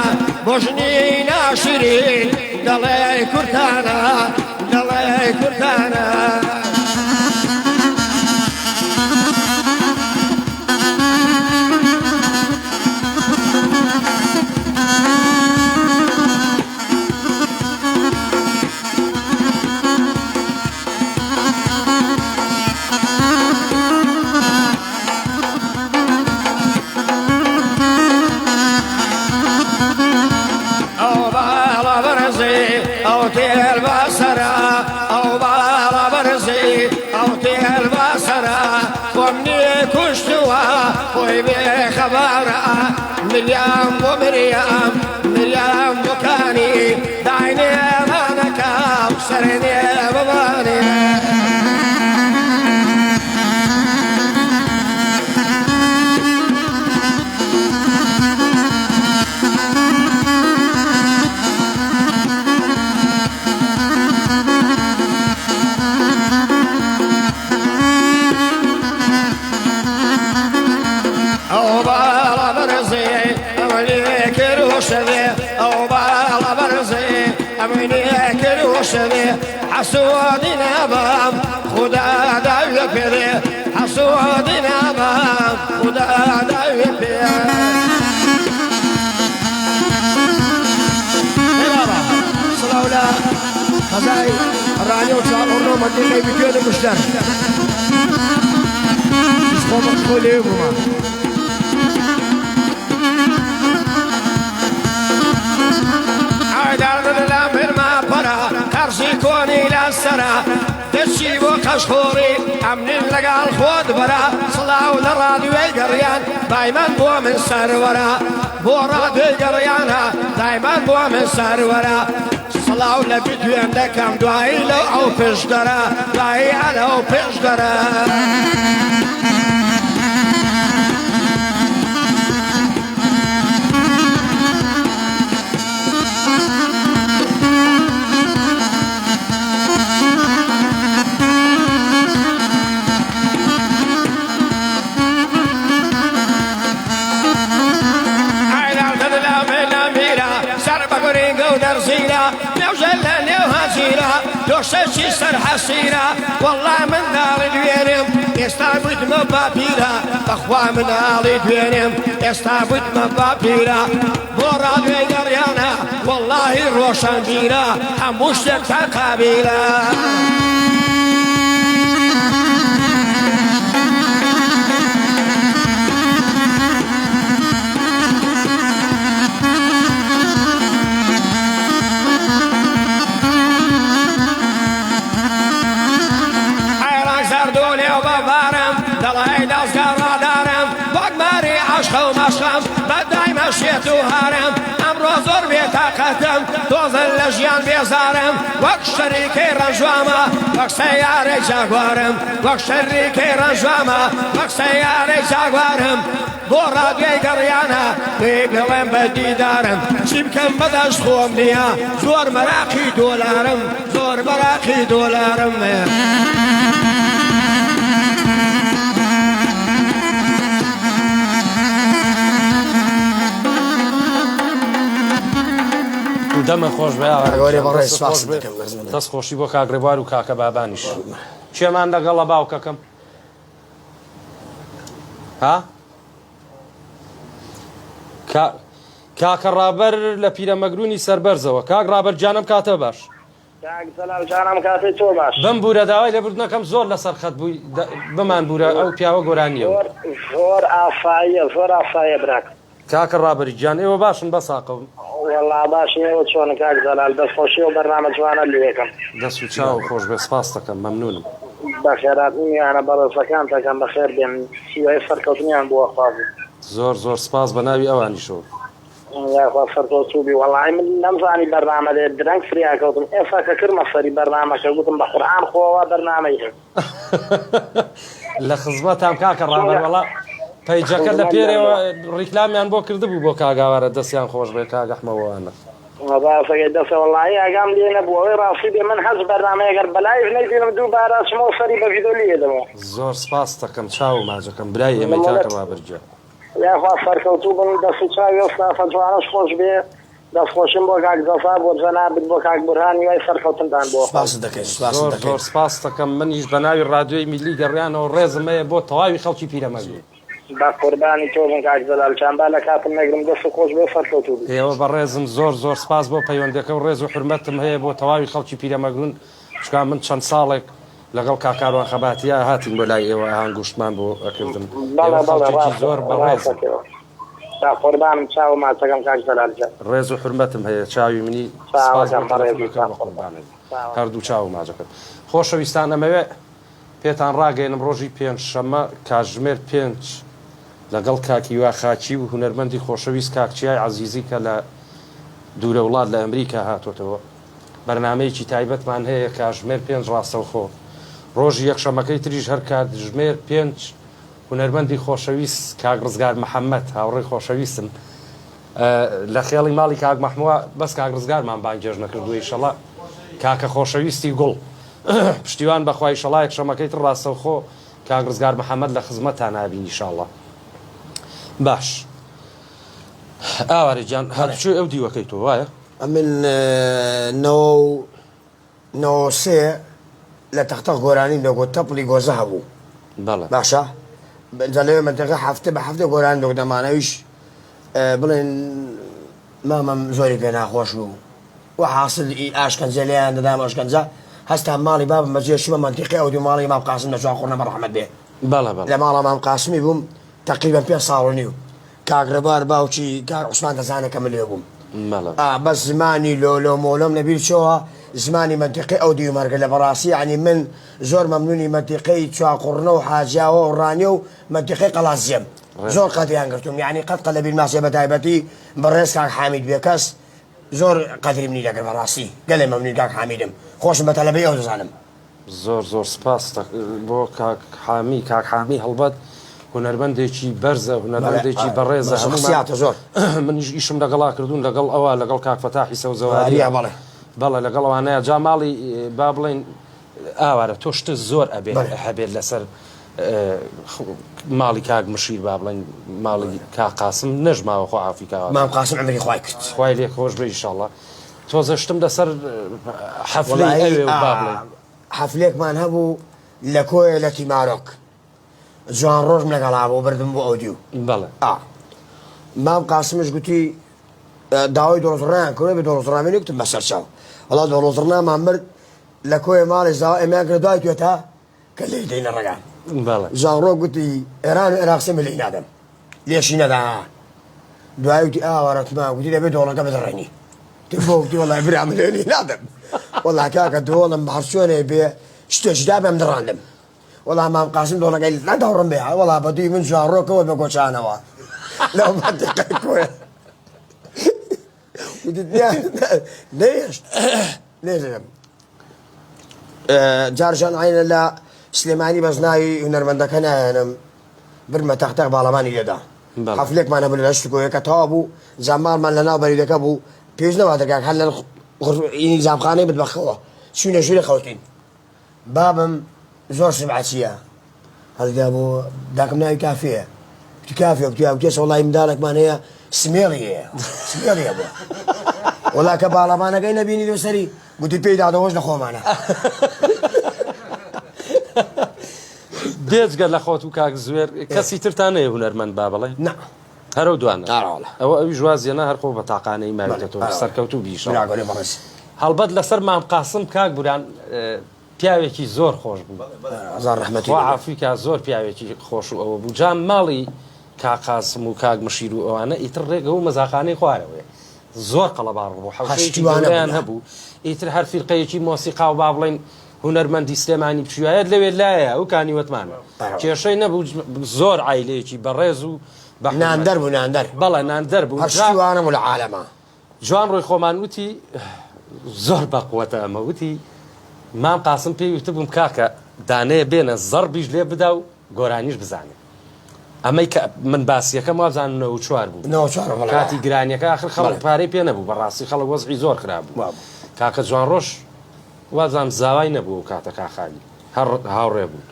بوشني ناشرين دلي كرتانا دلي كرتانا أو تيل بصرة أو بالا برزي أو تيل بصرة ومني كشتوا ويبي خبرة مريم ومريم مريم وكاني دعيني مانكا وسرني بباني أو بالا برزي أمني كروشني أو بالا برزي أمني كروشني حسودي نبام خدا داوي بيري حسودي نبام خدا داوي بيري صلاولا خزاي الرانيو تشاورنو مدينة بكير مشتر اسمه مقولي بما كوني للسرا دشي وقشخوري امن لقى الخود برا صلاة للراديو قريان دايما بو من سرورا بو راديو قريانا دايما بو من سرورا صلاة لبيتو عندكم دعاي لو او بشدرا دعاي على او بشدرا دوشتي سر حسيرة والله من نار دوينم استعبد مبابيرا أخوة من نار دوينم استعبد مبابيرا بورا دوي قريانا والله روشن بيرا هموشتك تقابيرا مشخم بدای مشیت و هرم امروز زور به طاقتم دوزن لجیان بیزارم وقت شریک رنجوامه وقت سیاره جاگوارم وقت شریک رنجوامه وقت سیاره جاگوارم بورا دوی گریانه بیبلم بدیدارم چیم کم بدش خوم نیا زور مراقی دولارم زور مراقی دولارم دەمە خۆش بە دەست خۆشی بۆ کاگڕێبوار و کاکە بابانیش چێمان لەگەڵە باوکەکەم ها کاکە ڕابەر لە پیرەمەگرونی سەربەرزەوە کاک ڕابەر جانم کاتە باش بم بورە داوای لێبوردنەکەم زۆر لەسەر خەت بووی بمان بورە ئەو پیاوە گۆرانیەوە زۆر ئاساییە براک کاکە ڕابەری گیان ئێوە باشن بەساقەوم وەڵا باشن ئێوە چۆن کاک زەلال دەستخۆشی و بەرنامە جوانە لێکم دەست و چاو خۆش بێ سپاس دەکەم مەمنونم بەخێراتنیانە بەڕێزەکان تەکەم بەخێر بێن سیوای سەرکەوتنیان بووە خوازی زۆر سپاس بە ناوی ئەوانیشەوە یاخوا سەرکەوتوبی وەڵای من نەمزانی بەرنامە لێ درەنگ فریاکەوتم ئێستا کە کردمە سەری بەرنامەکە گوتم بە قورئان خۆوە بەرنامەی هەیە لە خزمەتام کاکە ڕابەر وەڵا پەیجەکە لە پێرەوە ڕیکلامیان بۆ کردبوو بۆ کاگاوارە دەستیان خۆش بێ کاگەحمەوەوانە باسەکەی دەسە وەڵایی ئاگام لێ نەبوو ئەوەی ڕاستی بێ من هەز بەرنامەیەگەر بەلایف نەیبینم دووبارە چمەوە سەری بە ڤیدۆ لێدەوە زۆر سپاس دەکەم چاو و ماجەکەم برای ئێمەی کاکە ڕابەرجە یاخوا سەرکەوتوو بن دەست و چاوی ئەستافە جوانش خۆش بێ دەستخۆشم بۆ کاک زەفا بۆ جەنابت بۆ کاک بورهانی وای سەرکەوتنتان بۆ زۆر سپاس دەکەم منیش بە ناوی ڕادیۆی میلی گەڕیانەوە ڕێزم هەیە بۆ تەواوی خەڵکی پیرەمەگرون با قوربانی تۆ بن کاک زەلال چەندبا لە کاتم نەگرم دەست و خۆش بێ سەرکەوتوو بێ ئێوە بە ڕێزم زۆر سپاس بۆ پەیوەندەکە و ڕێز و حرمەتم هەیە بۆ تەواوی خەڵکی پیرەمەگرون چکان من چەند ساڵێک لەگەڵ کاکاروان خەباتیە هاتین بۆ لای ئێوە هەنگوشتمان بۆ ئەکردم خەڵکێکی زۆر بەڕێزم قوربانم چاو ماچەکەم کاک زەلالجە ڕێز و حرمەتم هەیە چاوی منی سپاس هەردوو چاو ماجەکەت خۆشەویستان ئەمەوێ پێتان ڕاگەێنم ڕۆژی پێنجشەممە کاتژمێر 5 لەگەڵ کاکی وا خاچی و هونەرمەندی خۆشەویست کاکچیای عەزیزی کە لە دوورە وڵات لە ئەمریکا هاتۆتەوە بەرنامەیەکی تایبەتمان هەیە کاتژمێر 5 ڕاستەوخۆ ڕۆژی یەکشەمەکەی تریش هەر کاتژمێر 5 هونەرمەندی خۆشەویست کاک ڕزگار محەممەد هاوڕێی خۆشەویستم لە خێڵی ماڵی کاک مەحمووە بەس کاک ڕزگارمان بانگێژ نەکردووە ئیشەڵا کاکە خۆشەویستی گوڵ پشتیوان بەخوای ئیشەڵا یەکشەمەکەی تر ڕاستەوخۆ کاک ڕزگار محەممەد لە خزمەتان نابین ئیشەڵا باش ئاوارە گیان هەرچوو ئەو دیوەکەی تۆ وایە من نەوەسێ لە تەختە گۆرانیم دەگوت تەپڵی گۆزە هەبوو باشە لەوێ منتەقە هەفتە بە هەفتە گۆران دۆ دەمانەویش بڵێن مامەم زۆری پێ ناخۆش بوو و حاصل ئاشکەنجە لێیان دەدام ئەشکەنجە هەستا ماڵی بابم بەجێ شومە منتیقی ئەو دوو ماڵی مام قاسم لە جوان قوڕنە بەڕەحمەت بێ لە ماڵە مام قاسمی بووم تقریبا 5 ساڵ و نیو کاگڕێبوار باوکی کاک عوسمان دەزانە کە من لێ بووم بەس زمانی لۆ مۆلۆم لەبیر چۆوە زمانی منتیقی ئەو دیو مەرگە لە بەڕاستی ینی من زۆر مەمنونی منتیقی چواقوڕنە و حاجیاوە و ڕانیە و منتیقی قەڵازیەم زۆر قەدریان گرتوم یعنی قەت قەلەبیر ماسیە بە تایبەتی بەڕێز کاک حامید بێ کەس زۆر قەدری منی لەگەر بەڕاستی گەلێ مەمنونی کاک حامیدم خۆشم بە تەلەبەی ئەو دەزانم زۆر سپاس بۆ کاک حامی هەڵبەت هونەرمەندێکی بەرزە هونەرمەندێکی بەڕێزە هەمووسیاتە زۆر منیش ئیشم لەگەڵا کردوون لەگەڵ ئەوە لەگەڵ کاک فەتاحی سەوزەواری بەڵێ لەگەڵ ئەوانەیە جا ماڵی با بڵێن ئاوارە تۆ شتە زۆر هەبێت لەسەر ماڵی کاک مشیر با بڵێن ماڵی کاک قاسم نەژماوە خۆ ئافریکاوە مام قاسم عمری خوای کرد خوای لێ خۆش بێ ئینشاڵڵا تۆزە شتم لەسەر حەفلەی ئەوێ و با بڵێن حەفلێکمان هەبوو لە کۆیە لە تیمارۆک جوان ڕۆژم لەگەڵا بۆ بردم بۆ ئەو دیو بەڵێ مام قاسمش گوتی داوای دۆڵزڕیان کردێ بە دۆڵزڕامێنی گوتم بەسەر چاو وەڵا دۆڵزڕنامان مرد لە کۆیە ماڵی زاوە ئەمیان کرد دوای توێتە کە لێی دەینە ڕێگان ژانڕۆ گوتی ئێران و عێراقسێ لێی نادەم لێشی نەدا دوای وتی ئاوارەتما گوتی دەبێت دۆڵەکە بدڕێنی تفۆ گوتی وەڵای برا من لێنی نادەم وەڵا کاکە دۆڵم بە هەرچۆنێ بێ شتێکی دا بێم دڕاندم وەڵا مام قاسم دۆڵەکەی نەداوڕم بێ وەڵا بەدوی من ژانڕۆکەوە بە گۆچانەوە لەو منتیقەی کۆیە نێژم جارژان عینە لە سلێمانی بەزناوی هونەرمەندەکە نایەنم برمە تەختەق باڵەمانی لێدا حەفلێکمان هەبوو لە شتکۆیەکە تەوا بوو زامارمان لە ناو بەریدەکە بوو پێویست نەبا دەکات هەر لە زامخانەی بتبەخەوە چوونە ژوورە خەوتین بابم زۆر سبعەتیە هەڵدا بۆ داکەم ناوی کافەیە کافێ وتیێ وڵی منداڵێکمان هەیە سمێڵی هەیە سمێڵیە بووە وڵا کە باڵەمانەکەی نەبینی دۆ سەری گوتی پێی دادەوەش لە خۆمانە بێجگە لە خۆت و کاک زوێر کەسی ترتان هەیە هونەرمەند با بڵێ نا هەرو دوانە ئەوە ئەوی ژوازیێنە هەر خۆ بە تاقانەی ماوێتەوە سەرکەوت و بیش براگۆری بەڕێز هەڵبەت لەسەر مام قاسم کاک بوران پیاوێکی زۆر خۆش بوو زار ڕەحمەتی عافیکە زۆر پیاوێکی خۆش و ئەوە بوو جام ماڵی کاقاسم و کاک مشیر و ئەوانە ئیتر ڕێگە و مەزاخانەی خوارەوەی زۆر قەڵەباڕ بوو حەوشەیان هەبوو ئیتر هەر فیرقەیەکی مۆسیقا و با بڵێن هونەرمەندی سلێمانی پشوایەت لەوێ لایە ئەو کانیوەتمانە کێشەی نەبوو زۆر عیلەیەکی بەڕێز و ناندەر بوو ناندەر بەڵێ ناندەر بوو هەشتیوانم لە عالەمە جوان ڕۆی خۆمان وتی زۆر بەقوەتە ئەمە وتی مام قاسم پێی وتە بووم کاکە دانەیە بێنە زەڕبیش لێ بدا و گۆرانیش بزانێت ئەمەی کە من باسیەکەم وابزانەوە چوار بوو کاتی گرانیەکە آخر خەڵک پارەی پێ نەبوو بەڕاستی خەڵک وەزعی زۆر خراپ بوو کاکە جوان ڕۆژ وازام زاوای نەبوو و کاتە کاخالی هەر هاوڕێ بوو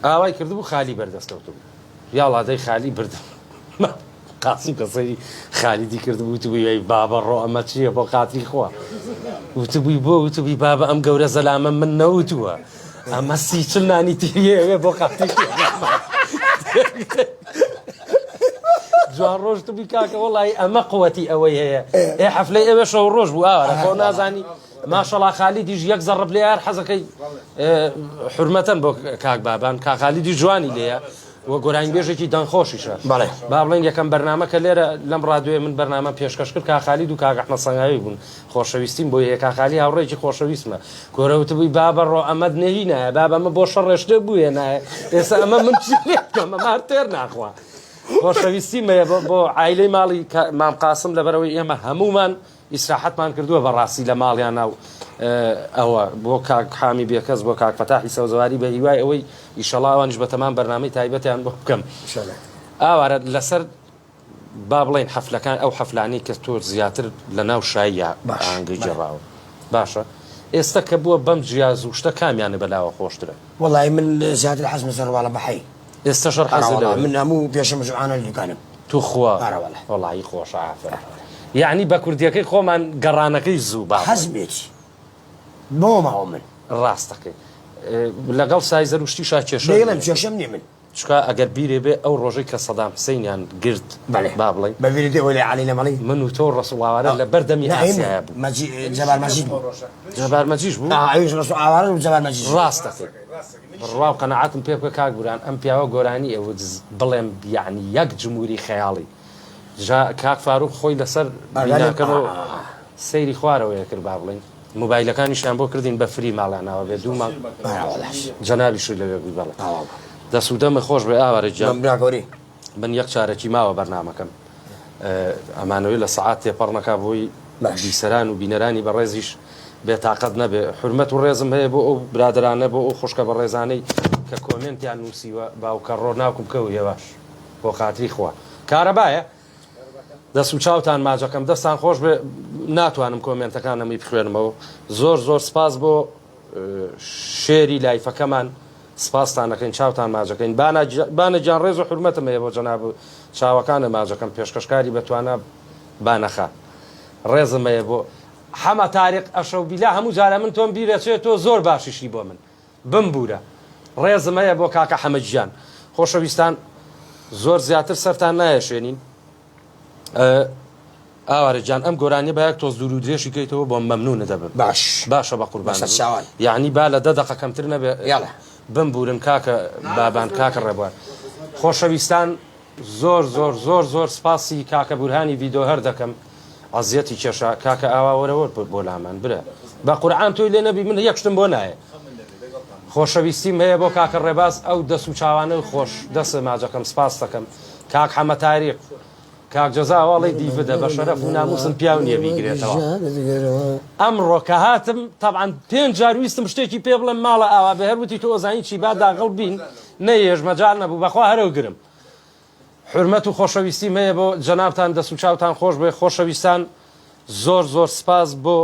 ئاوای کردبوو خالی بەردەستکەوت بوو یاڵادەی خالی بردم قاسم کەسەری خالیدی کردبوو وتبووی بابە ڕۆ ئەمە چییە بۆ قاتری خۆ وتبووی بۆ وتبووی بابە ئەم گەورە زەلامە من نەوتووە ئەمە سیچل نانی تیوێ بۆ قاتی جوان ڕۆژ توبی کاکە وڵی ئەمە قوەتی ئەوەی هەیە ئێ حەفلەی ئێوە شەو ڕۆژ بوو ئاوە خۆ نازانی ماشەڵا خالیدیش یەک زەڕب لێ هەر حەزەکەی حورمەتەن بۆ کاک بابان کاخالیدی جوانی لێیە وە گۆرانی بێژێکی دەنخۆشیشە بەڵێ با بڵێن یەکەم بەرنامە کە لێرە لەم ڕادوێ من بەرنامە پێشکەش کرد کاخالید و کاک ئەحمەد سەنگاوی بوون خۆشەویستیم بۆ یە کاخالی هاوڕێکی خۆشەویستمە کۆرەوتبووی بابە ڕۆ ئەمەد نێوی نایە بابە ئەمە بۆ شەڕ ڕێشتە بووە نایە ئێستا ئەمە من چی لێکەمە مار تێر ناخوا خۆشەویستیمەیە بۆ عیلەی ماڵی مام قاسم لەبەرەوەی ئێمە هەمومان ئیسراحەتمان کردووە بەڕاستی لە ماڵیان ناو ئەوە بۆ کاک حامی بێکەس بۆ کاک فەتاحی سەوزەواری بە هیوای ئەوەی ئیشەڵا ئەوانیش بەتەمان بەرنامەی تایبەتیان بۆ بکەم ئاوارە لەسەر با بڵێن حەفلەکان ئەو حەفلانەی کە تۆ زیاتر لە ناو شایە ئاهەنگەی جێڕاوە باشە ئێستا کە بووە بەم جیاز و شتە کامیانە بەلاوە خۆشترە وەڵی من زیاتر حەزم سەرواڵە بەحەی ئێستا شەڕ حەزە من هەموو پێشەم جوانە دوکانم تو خوا وەڵی خۆشە ئافرە یعنی بە کوردیەکەی خۆمان گەڕانەکەی زوو با حەزمێتی بۆ ماوە من ڕاستەکەی لەگەڵ سایزەر و شتیشا کێشە دەیڵم کێشەم نیە من چکە ئەگەر بیرێ بێ ئەو ڕۆژەی کە سەدام حسەینیان گرت با بڵێ بەبیری دێوەی عەلی نەمەڵی من و تۆ ڕەسوڵاوارە لە بەردەمی ئاسیا بوو جەبار مەجید بوو جەبار مەجیش بوو ئەویش ڕەسوڵاوارە و جەبار مەجید ڕاستەکەی ڕاو قەنەعەتم پێ بکە کاک بوران ئەم پیاوە گۆرانی ئەوە بڵێم یعنی یەک جمهوری خەیاڵی کاک فاروق خۆی لەسەر بیناکەمەوە سەیری خوارەوەیە کرد با بڵێن مۆبایلەکانیشیان بۆ کردین بە فری ماڵیانەوە بێ دوومان جەنابیش لەوێ بووی بەڵێ دەسوودەمە خۆش بێ ئاوارە براگەوری من یەک چارەکی ماوە بەرنامەکەم ئەمانەوەی لە سەعات تێپەڕ نەکا بۆی بیسەران و بینەرانی بەڕێزیش بێتاقەت نەبێ حرمەت و ڕێزم هەیە بۆ ئەو برادرانە بۆ ئەو خوشکە بە ڕێزانەی کە کۆمنتیان نووسیوە باوکە ڕۆ ناوکم کەو هێواش بۆ خاتری خوا کارەبایە دەست و چاوتان ماجەکەم دەستان خۆش بێ ناتوانم کۆمنتەکانەمی بخوێنمەوە زۆر زۆر سپاس بۆ شێری لایفەکەمان سپاستانەکەین چاوتان ماجەکەین بانەجان ڕێز و حرمەتم هەیە بۆ جەناب چاوەکانە ماجەکەم پێشکەشکاری بەتوانە بانەخە ڕێزم هەیە بۆ حەمە تاریق ئەشە و بیلا هەموو جارە من تۆم بیرەچێت تۆ زۆر باشیشی بۆ من بمبورە ڕێزم هەیە بۆ کاکە حەمەدجان خۆشەویستان زۆر زیاتر سەرتان نایەشێنین ئاوارە جان ئەم گۆرانی باەک تۆز دوور و درێژی کەیتەوە بۆ مەمنونە دەبن باشە بە قوربان یعنی با لە 10 دقە کەمتر نەبێ بمبورن کاکە بابان کاکە ڕێبوار خۆشەویستان زۆر زۆر زۆر زۆر سپاسی کاکە بورهانی ڤیدۆ هەر دەکەم عەزیەتی کێشە کاکە ئاواوەرەوە بۆ لامان برە بە قورعان تۆی لێ نەبی من یەک شتم بۆ نایە خۆشەویستیم هەیە بۆ کاکە ڕێباز ئەو دەست و چاوانە خۆش دەست ماجەکەم سپاس دەکەم کاک حەمە تاریق کاک جەزاواڵی دی بدە بە شەرەف و ناموسم پیاو نییە بیگرێتەوە ئەمڕۆ کە هاتم تەبعاً 5 جار ویستم شتێکی پێ بڵێم ماڵە ئاوا بە هەروتی تۆ ئۆزانی چی با داغڵ بین نەیێژ مەجال نەبوو بەخوا هەرەو گرم حرمەت و خۆشەویستیم هەیە بۆ جەنابتان دەست و چاوتان خۆش بێ خۆشەویستان زۆر زۆر سپاس بۆ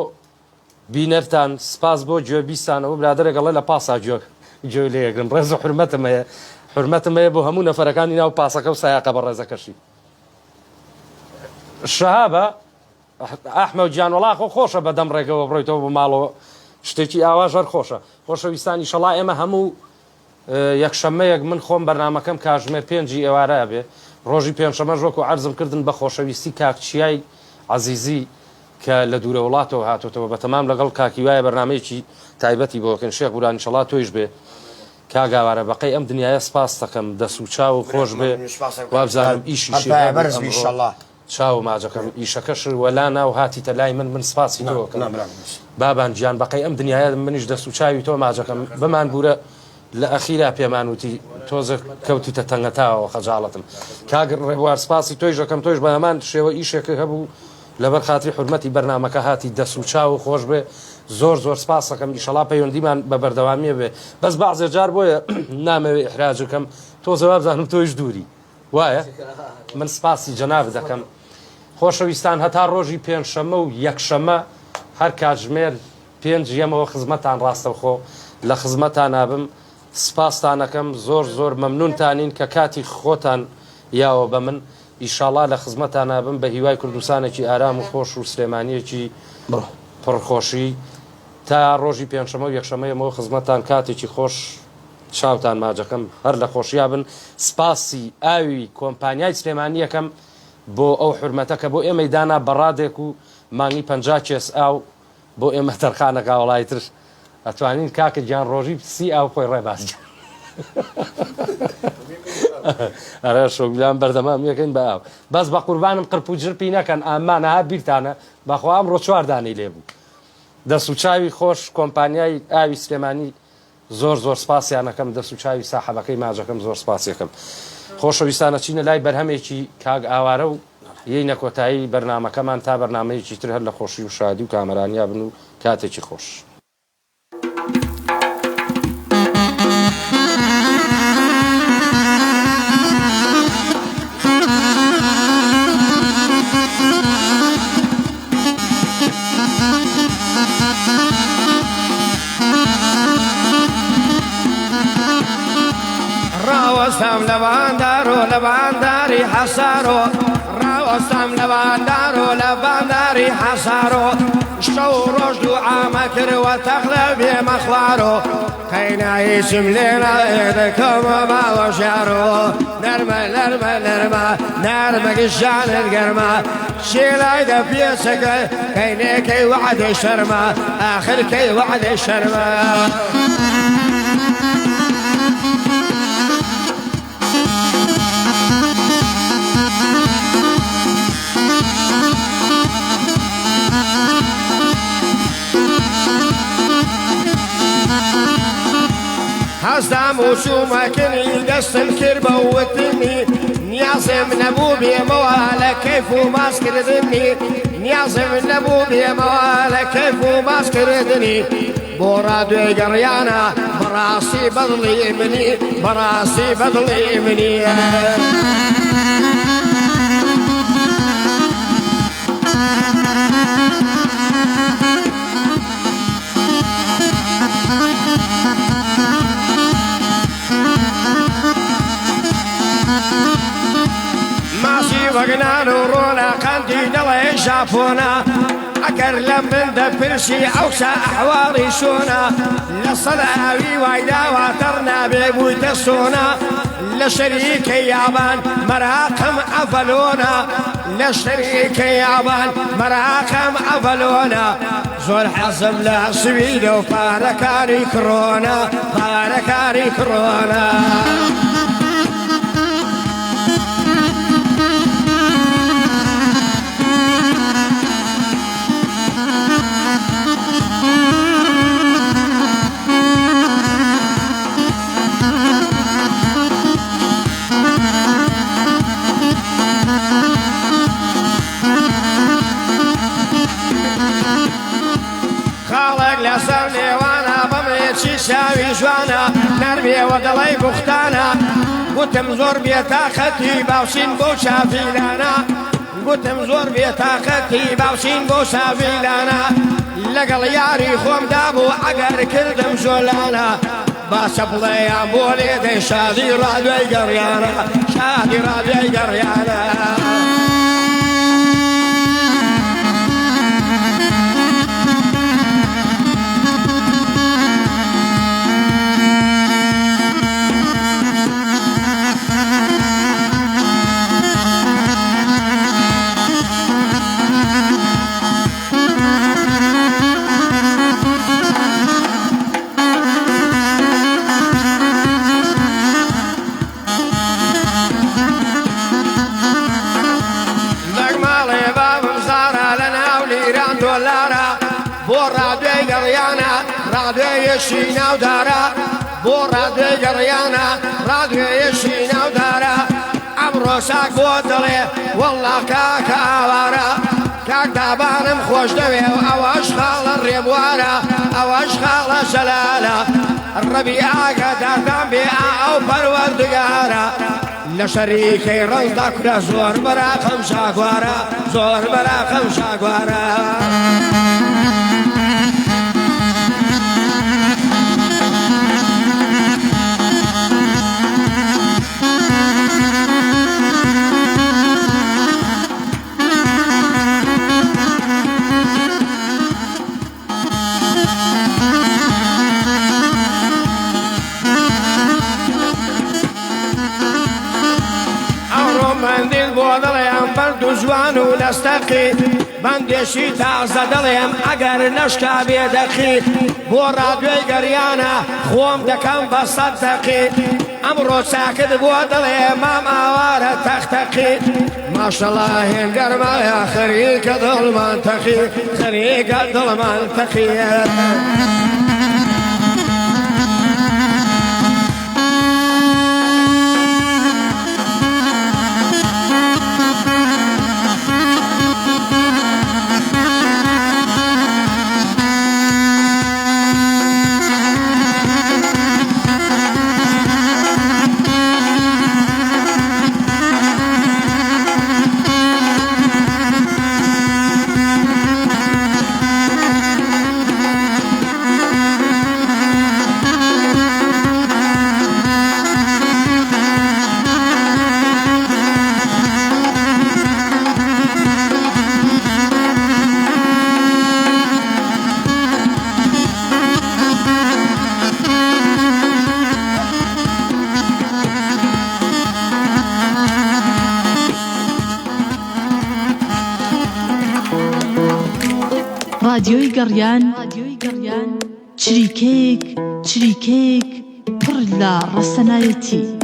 بینەرتان سپاس بۆ گوێبیستانەوە برادەرێکەڵێ لە پاسا گوێ لێگرم ڕێز و حرمەتم هەیە بۆ هەموو نەفەرەکانی ناو پاسەکە و سایاقە بە ڕێزەکەشی شەهابە ئەحمەد گیان وەڵاخۆ خۆشە بەدەم ڕێگەوە بڕۆیتەوە بە ماڵەوە شتێکی ئاواژەر خۆشە خۆشەویستانی شەڵا ئێمە هەموو یەکشەممەیەک من خۆم بەرنامەکەم کاژمێر 5 ئێوارە بێ ڕۆژی پێنجشەمە ژۆکو عەرزم کردن بە خۆشەویستی کاکچیای عەزیزی کە لە دوورە وڵاتەوە هاتوتەوە بەتەمام لەگەڵ کاکی وایە بەرنامەیەکی تایبەتی بۆکەن شێخ بورانی شەڵا تۆیش بێ کاگاوارە بەقەی ئەم دنیاە سپاس دەکەم دەست و چاو و خۆش بێ وابزانم ئیشی چاو ماجەکەم ئیشەکەش وەلا ناو هاتیتە لای من سپاسی تۆکەم بابان گیان بەقەی ئەم دنیاە منیش دەست و چاوی تۆ ماجەکەم بمان بورە لە ئەخیرا پێمان وتی تۆزە کەوتیتە تەنگەتاوە خەجاڵەتم کاگر ڕێبوار سپاسی تۆی ژەکەم تۆش بە هەمان شێوە ئیشێکە هەبوو لەبەر خاتری حرمەتی بەرنامەکە هاتی دەست و چاو و خۆش بێ زۆر سپاس دەکەم ئیشەڵا پەیوەندیمان بە بەردەوامیە بێ بەس بەعزێ جار بۆیە نامەوێ ئیحراجەکەم تۆ زەواب بزانم تۆیش دووری وایە من سپاسی جەناب دەکەم خۆشەویستان هەتا ڕۆژی پێنجشەمە و یەکشەمە هەر کاتژمێر 5 یەمەوە خزمەتان ڕاستەوخۆ لە خزمەتان نابم سپاستانەکەم زۆر مەمنونتانین کە کاتی خۆتان یاوە بە من ئیشاڵا لە خزمەتان نابم بە هیوای کوردستانێکی ئارام و خۆش و سلێمانیەکی پڕخۆشی تا ڕۆژی پێنجشەمە و یەکشەمەیەمەوە خزمەتان کاتێکی خۆش چاوتان ماجەکەم هەر لە خۆشییا بن سپاسی ئاوی کۆمپانیای سلێمانیەکەم بۆ ئەو حرمەتە کە بۆ ئێمەی دانا بەڕادێک و مانگی 50 کێس ئاو بۆ ئێمە تەرخانەکە وڵایتر ئەتوانین کاکە گیان ڕۆژی سی ئاو خۆی ڕێباز ئەرە شۆگلان بەردەمام یەکەین بە ئاو بەس بە قوربانم قرپ و جرپی نەکەن ئامانەها بیرتانە بەخوا ئەمڕۆ 4 دانەی لێبوو دەست و چاوی خۆش کۆمپانیای ئاوی سلێمانی زۆر سپاسیانەکەم دەست و چاوی ساحەبەکەی ماجەکەم زۆر سپاسیەکەم خۆشەویستانە چینە لای بەرهەمێکی کاگ ئاوارە و یەی نەکۆتایی بەرنامەکەمان تا بەرنامەیەکی تر هەر لە خۆشی و شادی و کامەرانیا بن و کاتێکی خۆش ڕاوەستام لە باندارۆ لە بانداری حەسارۆ ڕاوەستام لە باندارۆ لە بانداری حەسارۆ شتە و ڕۆژ دوعامە کردوە تەخلە بێمە خوارۆ قەیناییچم لێ ناڵێ دەکەمە باوە ژیارۆ نەرمە نەرمە گشانت گەرمە شێلای دە پێچەکە قەینێکەی وعدەی شەرمە ئاخرکەی وعدەی شەرمە هەستام و چوومەکردی دەستم کرد بە وتنی نیازم نەبوو بێمەوە لە کەیف و ماسکردنی نیازم نەبوو بێمەوە لە کەیف و ماسکردنی بۆ ڕادوێی گەڕیانە بەڕاستی بەدڵی منی وەگنان و ڕۆنە قەندی دڵێ ژاپۆنە ئەگەر لە من دەپرسی ئەوسا ئەحواڵی شۆنە لە سەد ئاوی وایداوە تەڕ نابێ بوویتە سۆنە لە شەریکەی یابان مەراقم ئەڤەلۆنە لە شەریکەی یابان مەراقم ئەڤەلۆنە زۆر حەزم لە سویدە و پارەکاری کڕۆنە لەسەر لێوانە بەمێکی چاوی جوانە نەرمێوە دەڵی بوختانە گوتم زۆر بێتاقەتی باوشین بۆ چاویلانە گوتم زۆر بێتاقەتی باوشین بۆ چاویلانە لەگەڵ یاری خۆمدا بوو ئەگەر کردم زۆلانە باشە بڵێیان بۆ لێدەی شادی ڕادوێی گەڕیانە ڕادوێیەشی ناودارە بۆ ڕادوێ گەڕیانە ڕادوێیەشی ناودارە ئەمڕۆ ساک بۆ دەڵێ وەڵڵا کاکە ئاوارە کاک دابانم خۆش دەوێ و ئەوەش خاڵە ڕێبوارە ئەوەش خاڵە شەلالە ڕەبی ئاگاداردان بێ ئەو پەروەردگارە لە شەریکەی ڕەنگدا کورە زۆر بەراقم شاگوارە زۆر بەراقم شاگوارە جوان و دەستەقی بەندێشی تازە دەڵێم ئەگەر نەشکا بێدەقی بۆ ڕادوێی گەریانە خۆم دەکەم بە سەد دەقی ئەمڕۆ چاکت بۆ دەڵێ مام ئاوارە تەختەقی ماشەڵا هێنگەرمایە خەریکە دڵمان تەقی خەریکە دڵمان تەقیە رادیۆی گەڕیان چریکێک پڕ لە ڕەسەنایەتی